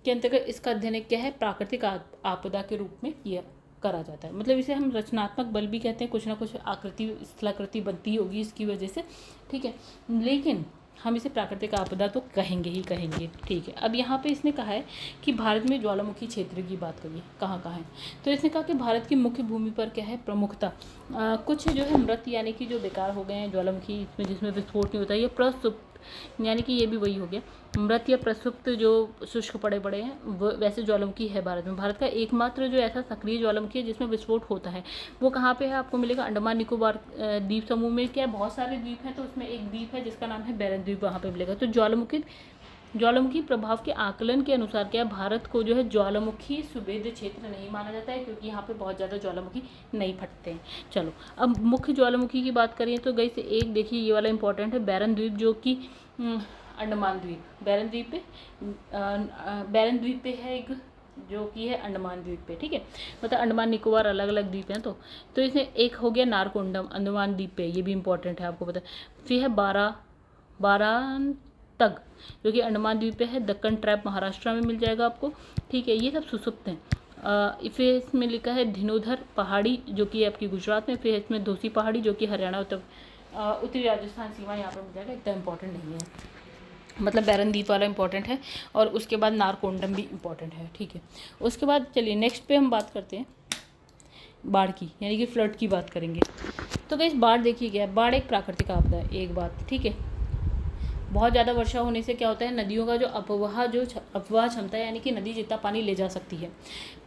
के अंतर्गत इसका अध्ययन क्या है, प्राकृतिक आपदा के रूप में किया करा जाता है। मतलब इसे हम रचनात्मक बल भी कहते हैं, कुछ ना कुछ आकृति स्थलाकृति बनती होगी इसकी वजह से। ठीक है, लेकिन हम इसे प्राकृतिक आपदा तो कहेंगे ही कहेंगे। ठीक है, अब यहाँ पे इसने कहा है कि भारत में ज्वालामुखी क्षेत्र की बात करिए कहाँ कहाँ है। तो इसने कहा कि भारत की मुख्य भूमि पर क्या है, प्रमुखता कुछ जो है मृत यानी कि जो बेकार हो गए हैं ज्वालामुखी, इसमें जिसमें विस्फोट नहीं होता है, ये प्रसुप्त यानी कि ये भी वही हो गया, मृत या प्रसुप्त जो शुष्क पड़े पड़े हैं वो वैसे ज्वालामुखी है भारत में। भारत का एकमात्र जो ऐसा सक्रिय ज्वालामुखी है जिसमें विस्फोट होता है वो कहाँ पे है, आपको मिलेगा अंडमान निकोबार द्वीप समूह में। क्या है, बहुत सारे द्वीप हैं, तो उसमें एक द्वीप है जिसका नाम है बैरन द्वीप, वहाँ पे मिलेगा। तो ज्वालामुखी प्रभाव के आकलन के अनुसार क्या है, भारत को जो है ज्वालामुखी सुवेद्य क्षेत्र नहीं माना जाता है, क्योंकि यहाँ पे बहुत ज़्यादा ज्वालामुखी नहीं फटते हैं। चलो, अब मुख्य ज्वालामुखी की बात करें तो गई से एक देखिए ये वाला इंपॉर्टेंट है, बैरन द्वीप, जो कि अंडमान द्वीप, बैरन द्वीप पे है एक, जो कि है अंडमान द्वीप पे। ठीक है, मतलब अंडमान निकोबार अलग अलग द्वीप हैं। तो इसमें एक हो गया नारकोंडम अंडमान द्वीप पे, ये भी इंपॉर्टेंट है आपको पता है। फिर है बारांतग जो कि अंडमान द्वीप पे है, दक्कन ट्रैप महाराष्ट्र में मिल जाएगा आपको। ठीक है, ये सब सुसुप्त हैं। फिर इसमें लिखा है धिनोधर पहाड़ी जो कि आपकी गुजरात में, फिर इसमें धोसी पहाड़ी जो कि हरियाणा उत्तरी राजस्थान सीमा यहाँ पर मिल जाएगा। इतना इंपॉर्टेंट नहीं है, मतलब बैरन द्वीप वाला इंपॉर्टेंट है, और उसके बाद नारकोंडम भी इंपॉर्टेंट है। ठीक है, उसके बाद चलिए नेक्स्ट पे हम बात करते हैं बाढ़ की, यानी कि फ्लड की बात करेंगे। तो गाइस बाढ़ देखिए क्या है, बाढ़ एक प्राकृतिक आपदा है, एक बात। ठीक है, बहुत ज़्यादा वर्षा होने से क्या होता है, नदियों का जो अपवाह क्षमता है, यानी कि नदी जितना पानी ले जा सकती है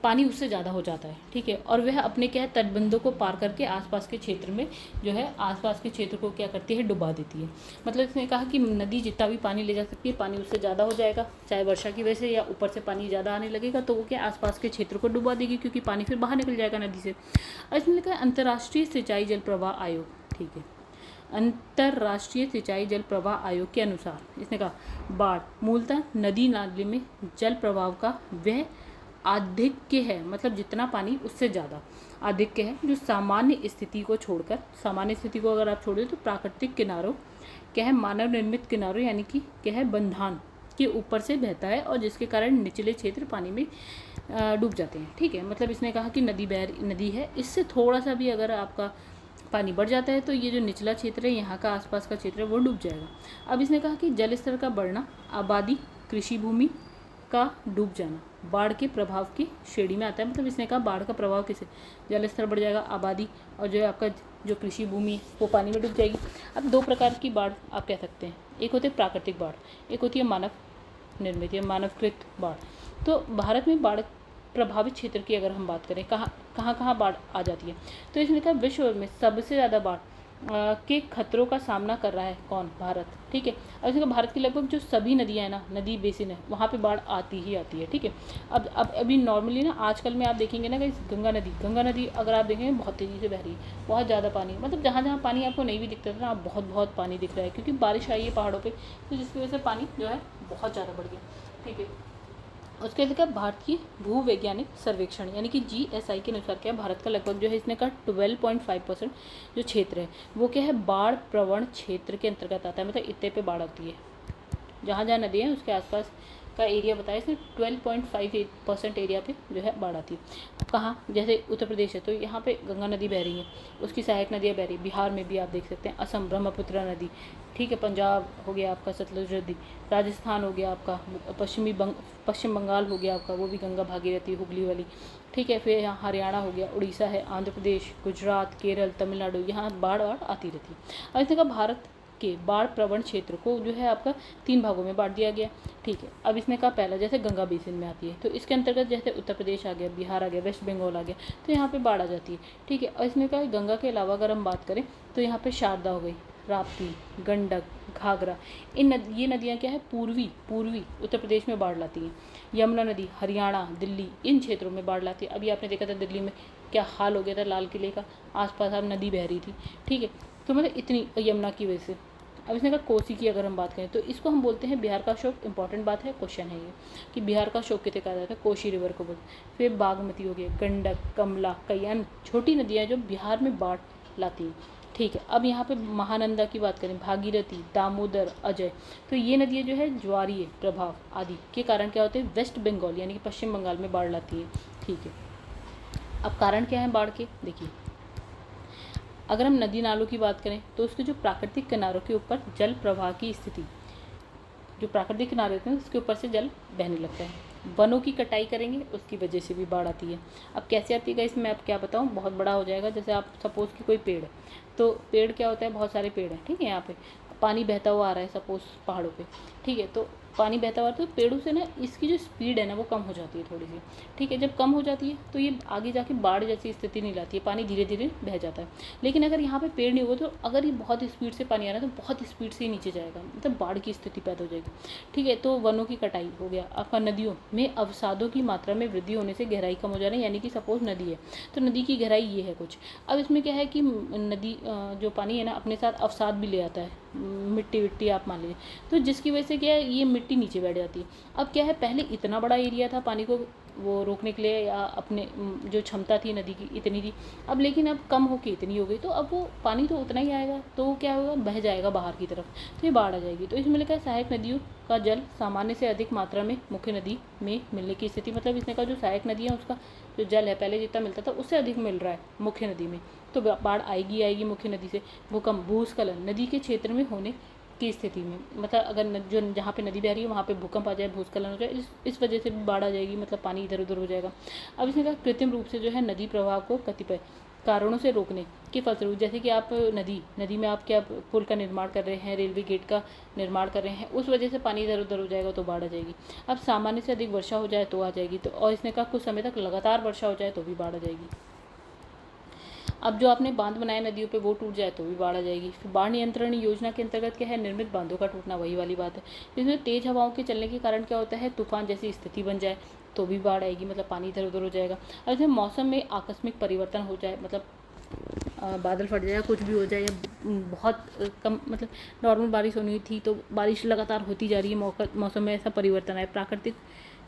पानी उससे ज़्यादा हो जाता है। ठीक है, और वह अपने क्या है तटबंधों को पार करके आसपास के क्षेत्र में जो है आसपास के क्षेत्र को क्या करती है, डुबा देती है। मतलब इसने कहा कि नदी जितना भी पानी ले जा सकती है पानी उससे ज़्यादा हो जाएगा, चाहे वर्षा की वजह से या ऊपर से पानी ज़्यादा आने लगेगा तो वो क्या आसपास के क्षेत्र को डुबा देगी, क्योंकि पानी फिर बाहर निकल जाएगा नदी से। और इसमें लिखा है अंतर्राष्ट्रीय सिंचाई जल प्रवाह आयोग। ठीक है, अंतर्राष्ट्रीय सिंचाई जल प्रवाह आयोग के अनुसार इसने कहा बाढ़ मूलतः नदी नाले में जल प्रवाह का वह आधिक्य है, मतलब जितना पानी उससे ज़्यादा आधिक्य है जो सामान्य स्थिति को छोड़कर, सामान्य स्थिति को अगर आप छोड़ दें तो प्राकृतिक किनारों क्या है, मानव निर्मित किनारों यानी कि क्या है, बंधान के ऊपर से बहता है और जिसके कारण निचले क्षेत्र पानी में डूब जाते हैं। ठीक है, मतलब इसने कहा कि नदी है, इससे थोड़ा सा भी अगर आपका पानी बढ़ जाता है तो ये जो निचला क्षेत्र है, यहाँ का आसपास का क्षेत्र है, वो डूब जाएगा। अब इसने कहा कि जल स्तर का बढ़ना, आबादी, कृषि भूमि का डूब जाना बाढ़ के प्रभाव की श्रेणी में आता है। मतलब इसने कहा बाढ़ का प्रभाव किसे, जल स्तर बढ़ जाएगा, आबादी और जो है आपका जो कृषि भूमि वो पानी में डूब जाएगी। अब दो प्रकार की बाढ़ आप कह सकते हैं, एक होती है प्राकृतिक बाढ़, एक होती है मानव निर्मित या मानवकृत बाढ़। तो भारत में बाढ़ प्रभावित क्षेत्र की अगर हम बात करें, कहाँ बाढ़ आ जाती है, तो इसने कहा विश्व में सबसे ज़्यादा बाढ़ के खतरों का सामना कर रहा है कौन, भारत। ठीक है, अब इसमें भारत की लगभग जो सभी नदियाँ हैं ना, नदी बेसिन है, वहाँ पे बाढ़ आती ही आती है। ठीक है, अब अभी नॉर्मली ना आजकल में आप देखेंगे ना कि गंगा नदी अगर आप देखेंगे बहुत तेज़ी से बह रही है, बहुत ज़्यादा पानी, मतलब जहाँ जहाँ पानी आपको नहीं भी दिखता था ना, बहुत पानी दिख रहा है क्योंकि बारिश आई है पहाड़ों पर, तो जिसकी वजह से पानी जो है बहुत ज़्यादा बढ़ गया। ठीक है, उसके बाद भारतीय भूवैज्ञानिक सर्वेक्षण यानी कि GSI के अनुसार क्या है, भारत का लगभग जो है इसने कहा 12.5% जो क्षेत्र है वो क्या है, बाढ़ प्रवण क्षेत्र के अंतर्गत आता है। मतलब इतने पे बाढ़ आती है, जहाँ जहाँ नदी है उसके आसपास का एरिया बताया इसने, 12.58% एरिया पे जो है बाढ़ आती है। कहाँ, जैसे उत्तर प्रदेश है तो यहाँ पे गंगा नदी बह रही है, उसकी सहायक नदियाँ बह रही है। बिहार में भी आप देख सकते हैं असम ब्रह्मपुत्र नदी, ठीक है, पंजाब हो गया आपका सतलुज नदी, राजस्थान हो गया आपका, पश्चिम बंगाल हो गया आपका, वो भी गंगा भागीरथी हुगली वाली। ठीक है, फिर यहाँ हरियाणा हो गया, उड़ीसा है, आंध्र प्रदेश, गुजरात, केरल, तमिलनाडु, यहाँ बाढ़ आती रहती है। अब इसने कहा भारत के बाढ़ प्रवण क्षेत्र को जो है आपका 3 भागों में बांट दिया गया। ठीक है, अब इसने कहा पहला जैसे गंगा बेसिन में आती है तो इसके अंतर्गत जैसे उत्तर प्रदेश आ गया, बिहार आ गया, वेस्ट बंगाल आ गया, तो यहाँ पे बाढ़ आ जाती है। ठीक है, और इसने कहा गंगा के अलावा अगर हम बात करें तो यहाँ पे शारदा हो गई, राप्ती, गंडक, घाघरा, ये नदियाँ क्या है, पूर्वी उत्तर प्रदेश में बाढ़ लाती हैं। यमुना नदी हरियाणा, दिल्ली, इन क्षेत्रों में बाढ़ लाती है। अभी आपने देखा था दिल्ली में क्या हाल हो गया था, लाल किले का आसपास अब नदी बह रही थी। ठीक है, तो मतलब इतनी यमुना की वजह से। अब इसने कहा कोसी की अगर हम बात करें तो इसको हम बोलते हैं बिहार का अशोक। इंपॉर्टेंट बात है, क्वेश्चन है ये कि बिहार का अशोक किसे कहा जाता है, कोसी रिवर को बोलते हैं। फिर बागमती हो गया, गंडक, कमला, कई अन्य छोटी नदियाँ जो बिहार में बाढ़ लाती हैं। ठीक है, अब यहाँ पे महानंदा की बात करें, भागीरथी, दामोदर, अजय, तो ये नदियाँ जो है ज्वारीय प्रभाव आदि के कारण क्या होते हैं, वेस्ट बंगाल यानी कि पश्चिम बंगाल में बाढ़ लाती है। ठीक है, अब कारण क्या है बाढ़ के, देखिए अगर हम नदी नालों की बात करें तो उसके जो प्राकृतिक किनारों के ऊपर जल प्रवाह की स्थिति, जो प्राकृतिक किनारे होते हैं उसके ऊपर से जल बहने लगता है। वनों की कटाई करेंगे उसकी वजह से भी बाढ़ आती है। अब कैसे आती है इसमें आप क्या बताऊँ, बहुत बड़ा हो जाएगा। जैसे आप सपोज़ कि कोई पेड़ है, तो पेड़ क्या होता है, बहुत सारे पेड़ हैं, ठीक है, यहाँ पे पानी बहता हुआ आ रहा है सपोज़ पहाड़ों पे, ठीक है, तो पानी बहता हुआ तो पेड़ों से ना इसकी जो स्पीड है ना वो कम हो जाती है थोड़ी सी। ठीक है, जब कम हो जाती है तो ये आगे जाके बाढ़ जैसी स्थिति नहीं लाती है, पानी धीरे धीरे बह जाता है। लेकिन अगर यहाँ पे पेड़ नहीं होगा तो अगर ये बहुत स्पीड से पानी आ रहा है तो बहुत स्पीड से ही नीचे जाएगा, मतलब बाढ़ की स्थिति पैदा हो जाएगी। ठीक है, तो वनों की कटाई हो गया आपका, नदियों में अवसादों की मात्रा में वृद्धि होने से गहराई कम हो जा रही है, यानी कि सपोज नदी है तो नदी की गहराई ये है कुछ। अब इसमें क्या है कि नदी जो पानी है ना अपने साथ अवसाद भी ले आता है, मिट्टी आप मान लीजिए, तो जिसकी वजह से क्या है ये मिट्टी नीचे बैठ जाती है। अब क्या है, पहले इतना बड़ा एरिया था पानी को वो रोकने के लिए, या अपने जो क्षमता थी नदी की इतनी थी, अब लेकिन अब कम होके इतनी हो गई, तो अब वो पानी तो उतना ही आएगा, तो वो क्या होगा, बह जाएगा बाहर की तरफ, तो ये बाढ़ आ जाएगी। तो इसमें लिखा है सहायक नदियों का जल सामान्य से अधिक मात्रा में मुख्य नदी में मिलने की स्थिति, मतलब इसने कहा जो सहायक नदी है उसका जो जल है पहले जितना मिलता था उससे अधिक मिल रहा है मुख्य नदी में, तो बाढ़ आएगी मुख्य नदी से। भूकंप, भूस्खलन नदी के क्षेत्र में होने की स्थिति में, मतलब अगर जो जहाँ पे नदी बह रही है वहाँ पे भूकंप आ जाए, भूस्खलन हो जाए, इस वजह से भी बाढ़ आ जाएगी, मतलब पानी इधर उधर हो जाएगा। अब इसने कहा कृत्रिम रूप से जो है नदी प्रवाह को कतिपय कारणों से रोकने के फलस्वरूप, जैसे कि आप नदी में आप क्या पुल का निर्माण कर रहे हैं, रेलवे गेट का निर्माण कर रहे हैं, उस वजह से पानी इधर उधर हो जाएगा तो बाढ़ आ जाएगी। अब सामान्य से अधिक वर्षा हो जाए तो आ जाएगी, तो और इसने कहा कुछ समय तक लगातार वर्षा हो जाए तो भी बाढ़ आ जाएगी। अब जो आपने बांध बनाए नदियों पे वो टूट जाए तो भी बाढ़ आ जाएगी। फिर बाढ़ नियंत्रण योजना के अंतर्गत क्या है, निर्मित बांधों का टूटना, वही वाली बात है। इसमें तेज हवाओं के चलने के कारण क्या होता है, तूफान जैसी स्थिति बन जाए तो भी बाढ़ आएगी, मतलब पानी इधर उधर हो जाएगा। और इसमें मौसम में आकस्मिक परिवर्तन हो जाए, मतलब बादल फट जाए, कुछ भी हो जाए, या बहुत कम मतलब नॉर्मल बारिश होनी थी तो बारिश लगातार होती जा रही है, मौसम में ऐसा परिवर्तन आए, प्राकृतिक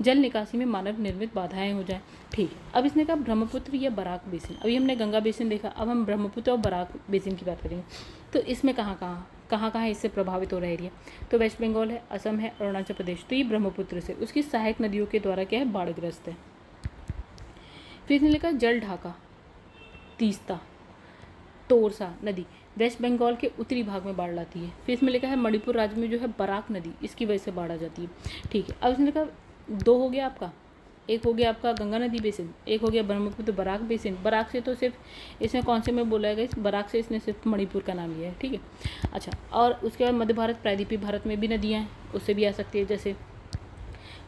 जल निकासी में मानव निर्मित बाधाएं हो जाए। ठीक है, अब इसने कहा ब्रह्मपुत्र या बराक बेसिन। अभी हमने गंगा बेसिन देखा, अब हम ब्रह्मपुत्र और बराक बेसिन की बात करेंगे। तो इसमें कहाँ इससे प्रभावित हो रहा है एरिया? तो वेस्ट बंगाल है, असम है, अरुणाचल प्रदेश। तो ये ब्रह्मपुत्र से उसकी सहायक नदियों के द्वारा क्या है, बाढ़ग्रस्त है। फिर इसने लिखा जल ढाका, तीस्ता, तोरसा नदी वेस्ट बंगाल के उत्तरी भाग में बाढ़ लाती है। फिर इसमें लिखा है मणिपुर राज्य में जो है बराक नदी, इसकी वजह से बाढ़ आ जाती है। ठीक है, अब इसने लिखा 2 हो गया आपका, एक हो गया आपका गंगा नदी बेसिन, एक हो गया ब्रह्मपुत्र बराक बेसिन। बराक से तो सिर्फ इसमें कौन से में बोला है इस बराक से, इसने सिर्फ मणिपुर का नाम लिया है। ठीक है, अच्छा, और उसके बाद मध्य भारत, प्रायद्वीपीय भारत में भी नदियाँ हैं, उससे भी आ सकती है। जैसे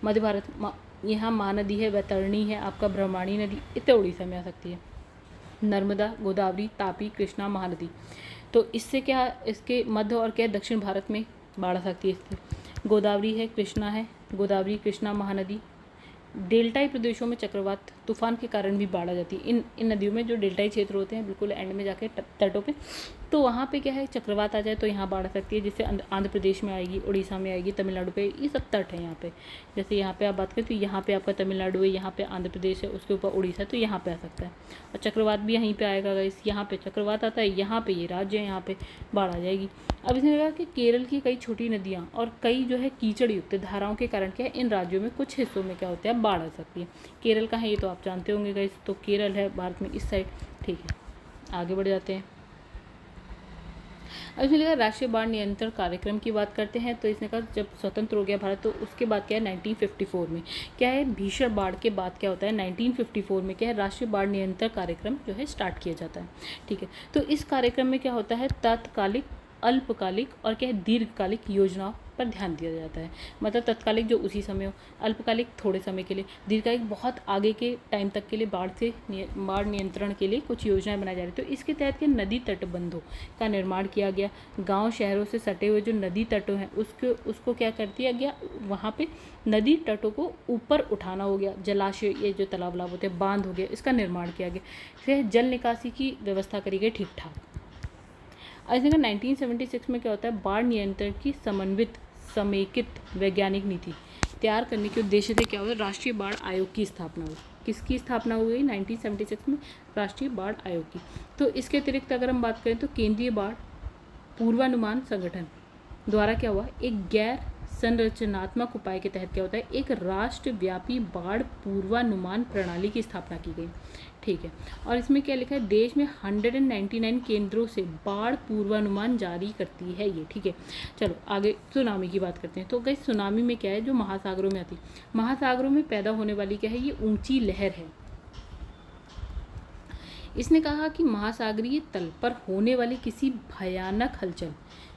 मध्य भारत, यहाँ महानदी है, वैतरणी है, आपका ब्रह्मणी नदी, इतने उड़ीसा में आ सकती है। नर्मदा, गोदावरी, तापी, कृष्णा, महानदी। तो इससे क्या, इसके मध्य और क्या दक्षिण भारत में बाढ़ आ सकती है इससे। गोदावरी है, कृष्णा है, गोदावरी, कृष्णा, महानदी। डेल्टाई प्रदेशों में चक्रवात, तूफान के कारण भी बाढ़ आ जाती है। इन नदियों में जो डेल्टाई क्षेत्र होते हैं बिल्कुल एंड में जाके तटों पे, तो वहाँ पे क्या है, चक्रवात आ जाए तो यहाँ बाढ़ आ सकती है, जिससे आंध्र प्रदेश में आएगी, उड़ीसा में आएगी, तमिलनाडु पे, ये सब तट है यहाँ पे। जैसे यहाँ पे आप बात करें तो यहाँ पे आपका तमिलनाडु है, यहाँ पे आंध्र प्रदेश है, उसके ऊपर उड़ीसा, तो यहाँ पे आ सकता है। और चक्रवात भी यहीं पे आएगा गाइस, यहाँ पे चक्रवात आता है, यहाँ पे ये राज्य है, यहाँ पे बाढ़ आ जाएगी। अब इसने कहा कि केरल की कई छोटी नदियाँ और कई जो है कीचड़ युक्त धाराओं के कारण क्या है, इन राज्यों में कुछ हिस्सों में क्या होता है, बाढ़ आ सकती है। केरल का है ये तो आप जानते होंगे गाइस, तो केरल है भारत में इस साइड। ठीक है, आगे बढ़ जाते हैं। अब इसमें लिखा राष्ट्रीय बाढ़ नियंत्रण कार्यक्रम की बात करते हैं। तो इसने कहा जब स्वतंत्र हो गया भारत तो उसके बाद क्या है, 1954 में क्या है, भीषण बाढ़ के बाद क्या होता है, 1954 में क्या है, राष्ट्रीय बाढ़ नियंत्रण कार्यक्रम जो है स्टार्ट किया जाता है। ठीक है, तो इस कार्यक्रम में क्या होता है, तात्कालिक, अल्पकालिक और क्या है, दीर्घकालिक योजनाओं पर ध्यान दिया जाता है। मतलब तत्कालिक जो उसी समय हो, अल्पकालिक थोड़े समय के लिए, दीर्घकालिक बहुत आगे के टाइम तक के लिए बाढ़ नियंत्रण के लिए कुछ योजनाएं बनाई जा रही। तो इसके तहत के नदी तटबंधों का निर्माण किया गया। गांव शहरों से सटे हुए जो नदी तटों हैं उसको क्या कर दिया गया, वहाँ पे नदी तटों को ऊपर उठाना हो गया। जलाशय, ये जो तालाब होते हैं, बांध हो गया, इसका निर्माण किया गया। फिर जल निकासी की व्यवस्था करी गई ठीक ठाक। ऐसे 1976 में क्या होता है, बाढ़ नियंत्रण की समन्वित समेकित वैज्ञानिक नीति तैयार करने के उद्देश्य से क्या हुआ, राष्ट्रीय बाढ़ आयोग की स्थापना हुई। किसकी स्थापना हुई 1976 में, राष्ट्रीय बाढ़ आयोग की। तो इसके अतिरिक्त अगर हम बात करें तो केंद्रीय बाढ़ पूर्वानुमान संगठन द्वारा क्या हुआ, एक गैर संरचनात्मक उपाय के तहत क्या होता है, एक राष्ट्रव्यापी बाढ़ पूर्वानुमान प्रणाली की स्थापना की गई। ठीक है, और इसमें क्या लिखा है, देश में 199 केंद्रों से बाढ़ पूर्वानुमान जारी करती है ये। ठीक है, चलो आगे सुनामी की बात करते हैं। तो गाइस सुनामी में क्या है, जो महासागरों में आती है, महासागरों में पैदा होने वाली क्या है, ये ऊंची लहर है। इसने कहा कि महासागरीय तल पर होने वाली किसी भयानक हलचल,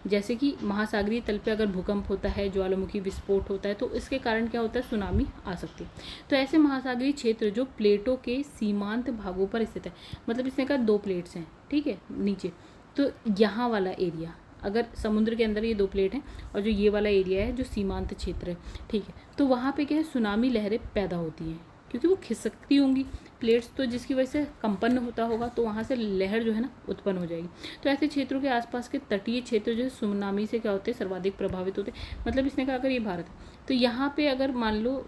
जैसे कि महासागरीय तल पे अगर भूकंप होता है, ज्वालामुखी विस्फोट होता है, तो इसके कारण क्या होता है, सुनामी आ सकती है। तो ऐसे महासागरीय क्षेत्र जो प्लेटों के सीमांत भागों पर स्थित है, मतलब इसने कहा 2 प्लेट्स हैं, ठीक है, नीचे, तो यहाँ वाला एरिया, अगर समुद्र के अंदर ये 2 प्लेट हैं और जो ये वाला एरिया है जो सीमांत क्षेत्र है, ठीक है, तो वहाँ पे क्या है, सुनामी लहरें पैदा होती हैं, क्योंकि वो खिसकती होंगी प्लेट्स, तो जिसकी वजह से कंपन होता होगा, तो वहाँ से लहर जो है ना उत्पन्न हो जाएगी। तो ऐसे क्षेत्रों के आसपास के तटीय क्षेत्र जो है सुनामी से क्या होते हैं, सर्वाधिक प्रभावित होते हैं। मतलब इसने कहा अगर ये भारत है तो यहाँ पे अगर मान लो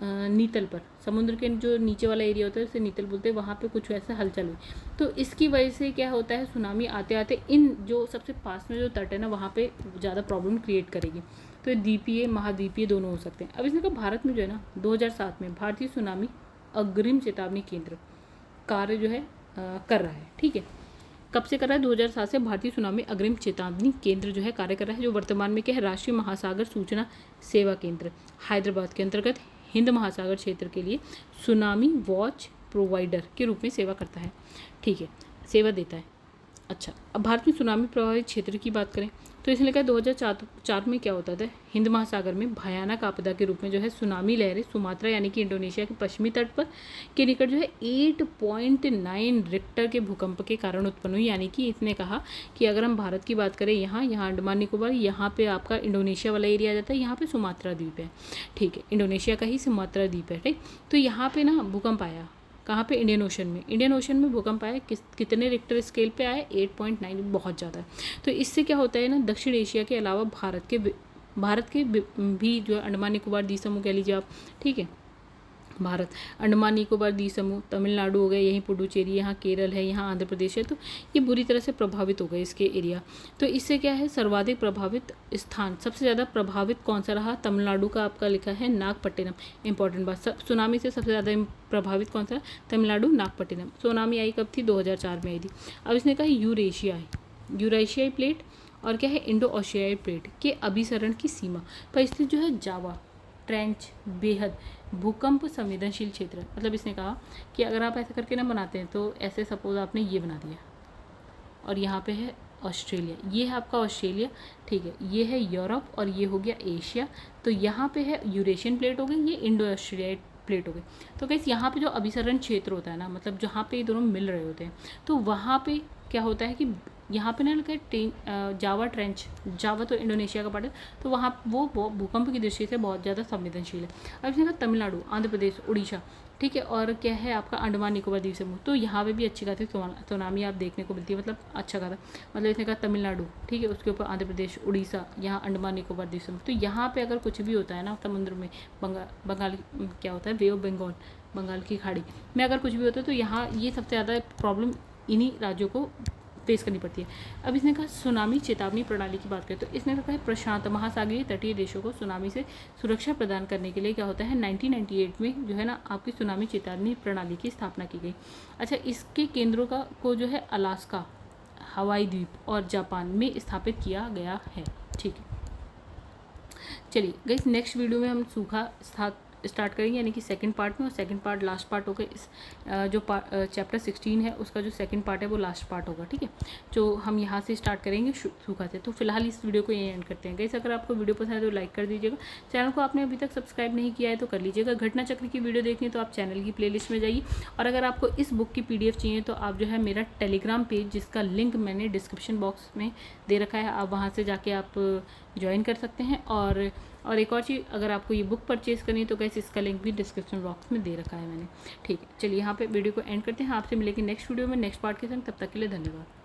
नीतल पर, समुद्र के जो नीचे वाला एरिया होता है उसे नीतल बोलते हैं, वहाँ पे कुछ वैसा हलचल हुई, तो इसकी वजह से क्या होता है, सुनामी आते आते इन जो सबसे पास में जो तट है ना, वहाँ पे ज़्यादा प्रॉब्लम क्रिएट करेगी। तो द्वीपीय, महाद्वीपीय दोनों हो सकते हैं। अब इसने कहा भारत में जो है ना 2007 में भारतीय सुनामी अग्रिम चेतावनी केंद्र कार्य जो है कर रहा है। ठीक है, कब से कर रहा है, 2007 से भारतीय सुनामी अग्रिम चेतावनी केंद्र जो है कार्य कर रहा है, जो वर्तमान में क्या है, राष्ट्रीय महासागर सूचना सेवा केंद्र हैदराबाद के अंतर्गत हिंद महासागर क्षेत्र के लिए सुनामी वॉच प्रोवाइडर के रूप में सेवा करता है। ठीक है, सेवा देता है। अच्छा, अब भारत में सुनामी प्रभावित क्षेत्र की बात करें तो इसने लिखा 2004 में क्या होता था, हिंद महासागर में भयानक आपदा के रूप में जो है सुनामी लहरें सुमात्रा यानी कि इंडोनेशिया के पश्चिमी तट पर के निकट जो है 8.9 रिक्टर के भूकंप के कारण उत्पन्न हुई। यानी कि इसने कहा कि अगर हम भारत की बात करें, यहाँ अंडमान निकोबार, यहाँ पे आपका इंडोनेशिया वाला एरिया आ जाता है, यहाँ पे सुमात्रा द्वीप है। ठीक है, इंडोनेशिया का ही सुमात्रा द्वीप है। ठीक, तो यहाँ पे ना भूकंप आया कहाँ पे? इंडियन ओशन में। इंडियन ओशन में भूकंप आया, कितने रिक्टर स्केल पे आए? 8.9, बहुत ज़्यादा है। तो इससे क्या होता है ना, दक्षिण एशिया के अलावा भारत के भी जो अंडमान निकोबार द्वीप समूह कह लीजिए आप, ठीक है, भारत, अंडमान निकोबार द्वीप समूह, तमिलनाडु हो गए, यहीं पुडुचेरी, यहाँ केरल है, यहाँ आंध्र प्रदेश है, तो ये बुरी तरह से प्रभावित हो गए इसके एरिया। तो इससे क्या है, सर्वाधिक प्रभावित स्थान, सबसे ज़्यादा प्रभावित कौन सा रहा? तमिलनाडु का आपका लिखा है नागपट्टिनम। इंपॉर्टेंट बात, सुनामी से सबसे ज़्यादा प्रभावित कौन सा? तमिलनाडु, नागपट्टिनम। सुनामी आई कब थी? 2004 में आई थी। अब इसने कहा यूरेशियाई प्लेट और क्या है, इंडो ऑस्ट्रेलियाई प्लेट के अभिसरण की सीमा पर स्थित जो है जावा ट्रेंच बेहद भूकंप संवेदनशील क्षेत्र। मतलब इसने कहा कि अगर आप ऐसे करके ना बनाते हैं, तो ऐसे सपोज आपने ये बना दिया और यहाँ पे है ऑस्ट्रेलिया, ये है आपका ऑस्ट्रेलिया, ठीक है, ये है यूरोप और ये हो गया एशिया। तो यहाँ पे है यूरेशियन प्लेट हो गई, ये इंडो ऑस्ट्रेलियाई प्लेट हो गई। तो गाइस यहाँ पे जो अभिसरण क्षेत्र होता है ना, मतलब जहाँ पे ये दोनों मिल रहे होते हैं, तो वहाँ पे क्या होता है कि यहाँ पे ना लिखा है जावा ट्रेंच, जावा तो इंडोनेशिया का पार्ट है, तो वहाँ वो भूकंप की दृष्टि से बहुत ज़्यादा संवेदनशील है। अब इसने कहा तमिलनाडु, आंध्र प्रदेश, उड़ीसा, ठीक है, और क्या है आपका अंडमान निकोबार द्वीप समूह, तो यहाँ पे भी अच्छी खासी सुनामी आप देखने को मिलती है, मतलब अच्छा खासा। मतलब इसने कहा तमिलनाडु, ठीक है, उसके ऊपर आंध्र प्रदेश, उड़ीसा, यहाँ अंडमान निकोबार द्वीप समूह। तो यहाँ पे अगर कुछ भी होता है ना समुद्र में, बंगाल क्या होता है, वे ऑफ बंगाल, बंगाल की खाड़ी में अगर कुछ भी होता है, तो यहाँ ये सबसे ज़्यादा प्रॉब्लम इन्हीं राज्यों को फेस करनी पड़ती है। अब इसने कहा सुनामी चेतावनी प्रणाली की बात करें, तो इसने कहा है प्रशांत महासागरीय तटीय देशों को सुनामी से सुरक्षा प्रदान करने के लिए क्या होता है, 1998 में जो है ना आपकी सुनामी चेतावनी प्रणाली की स्थापना की गई। अच्छा, इसके केंद्रों को जो है अलास्का, हवाई द्वीप और जापान में स्थापित किया गया है, ठीक है। चलिए गाइस, नेक्स्ट वीडियो में हम सूखा स्टार्ट करेंगे, यानी कि सेकंड पार्ट में, और सेकंड पार्ट लास्ट पार्ट होगा। इस जो चैप्टर 16 है उसका जो सेकंड पार्ट है वो लास्ट पार्ट होगा, ठीक है। जो हम यहाँ से स्टार्ट करेंगे सूखा से। तो फिलहाल इस वीडियो को यहीं एंड करते हैं गाइस। अगर आपको वीडियो पसंद है तो लाइक कर दीजिएगा, चैनल को आपने अभी तक सब्सक्राइब नहीं किया है तो कर लीजिएगा। घटना चक्र की वीडियो देखनी तो आप चैनल की प्लेलिस्ट में जाइए, और अगर आपको इस बुक की PDF चाहिए तो आप जो है मेरा टेलीग्राम पेज, जिसका लिंक मैंने डिस्क्रिप्शन बॉक्स में दे रखा है, आप वहाँ से जाके आप ज्वाइन कर सकते हैं। और एक और चीज़, अगर आपको ये बुक परचेज़ करनी है तो गाइस इसका लिंक भी डिस्क्रिप्शन बॉक्स में दे रखा है मैंने, ठीक है। चलिए यहाँ पे वीडियो को एंड करते हैं, आपसे मिलेंगे नेक्स्ट वीडियो में नेक्स्ट पार्ट के संग। तब तक के लिए धन्यवाद।